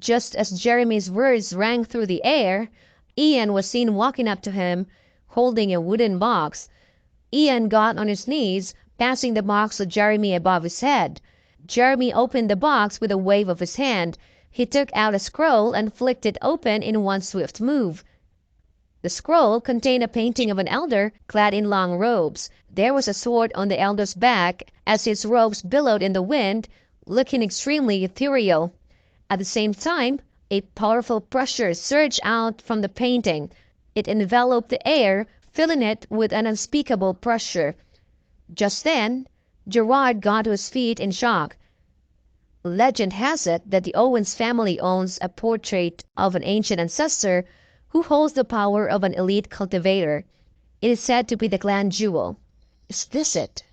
Just as Jeremy's words rang through the air, Ian was seen walking up to him, holding a wooden box. Ian got on his knees, passing the box to Jeremy above his head. Jeremy opened the box with a wave of his hand. He took out a scroll and flicked it open in one swift move. The scroll contained a painting of an elder clad in long robes. There was a sword on the elder's back as his robes billowed in the wind, looking extremely ethereal. At the same time, a powerful pressure surged out from the painting. It enveloped the air, filling it with an unspeakable pressure. Just then, Gerard got to his feet in shock. Legend has it that the Owens family owns a portrait of an ancient ancestor who holds the power of an elite cultivator. It is said to be the clan jewel. Is this it?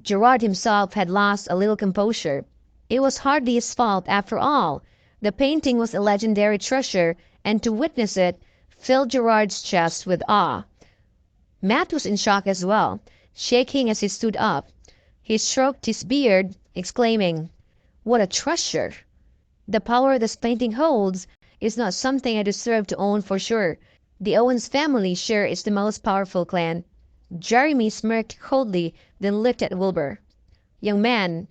Gerard himself had lost a little composure. It was hardly his fault after all. The painting was a legendary treasure, and to witness it filled Gerard's chest with awe. Matt was in shock as well, shaking as he stood up. He stroked his beard, exclaiming, "What a treasure! The power this painting holds is not something I deserve to own for sure. The Owens family sure is the most powerful clan." Jeremy smirked coldly, then looked at Wilbur. "Young man,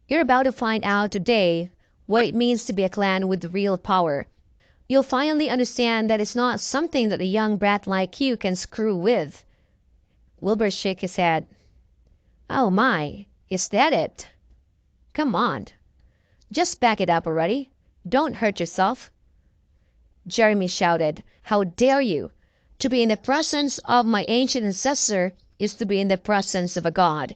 you're about to find out today what it means to be a clan with real power. You'll finally understand that it's not something that a young brat like you can screw with." Wilbur shook his head. "Oh my, is that it? Come on. Just back it up already. Don't hurt yourself." Jeremy shouted, "How dare you! To be in the presence of my ancient ancestor is to be in the presence of a god.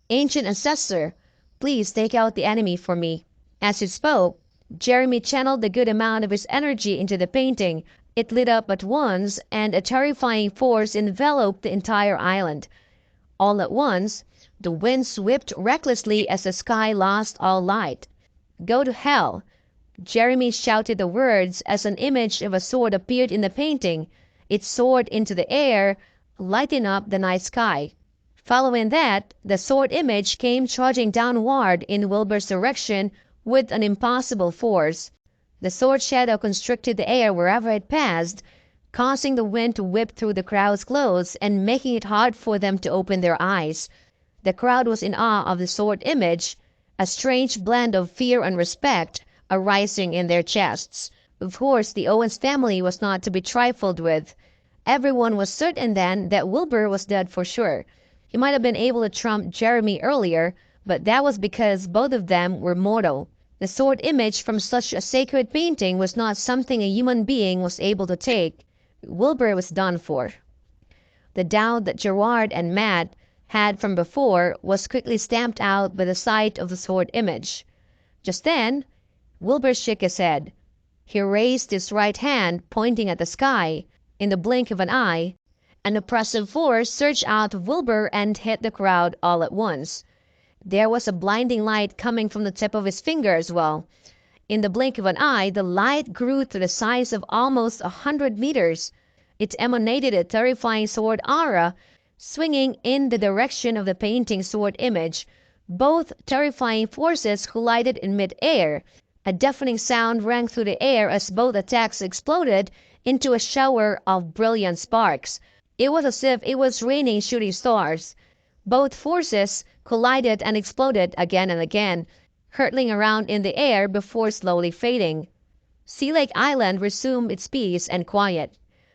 Ancient ancestor, please take out the enemy for me." As he spoke, Jeremy channeled a good amount of his energy into the painting. It lit up at once, and a terrifying force enveloped the entire island. All at once, the wind swept recklessly as the sky lost all light. "Go to hell!" Jeremy shouted the words as an image of a sword appeared in the painting. It soared into the air, lighting up the night sky. Following that, the sword image came charging downward in Wilbur's direction with an impossible force. The sword shadow constricted the air wherever it passed, causing the wind to whip through the crowd's clothes and making it hard for them to open their eyes. The crowd was in awe of the sword image, a strange blend of fear and respect arising in their chests. Of course, the Owens family was not to be trifled with. Everyone was certain then that Wilbur was dead for sure. He might have been able to trump Jeremy earlier, but that was because both of them were mortal. The sword image from such a sacred painting was not something a human being was able to take. Wilbur was done for. The doubt that Gerard and Matt had from before was quickly stamped out by the sight of the sword image. Just then, Wilbur shook his head. He raised his right hand, pointing at the sky. In the blink of an eye, an oppressive force surged out of Wilbur and hit the crowd all at once. There was a blinding light coming from the tip of his finger as well. In the blink of an eye, the light grew to the size of almost 100 meters. It emanated a terrifying sword aura, swinging in the direction of the painting sword image. Both terrifying forces collided in mid-air. A deafening sound rang through the air as both attacks exploded into a shower of brilliant sparks. It was as if it was raining shooting stars. Both forces collided and exploded again and again, hurtling around in the air before slowly fading. Sea Lake Island resumed its peace and quiet.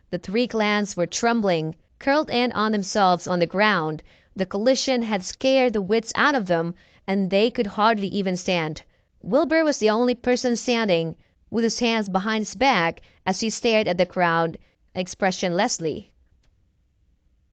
The three clans were trembling, curled in on themselves on the ground. The collision had scared the wits out of them, and they could hardly even stand. Wilbur was the only person standing, with his hands behind his back as he stared at the crowd expressionlessly.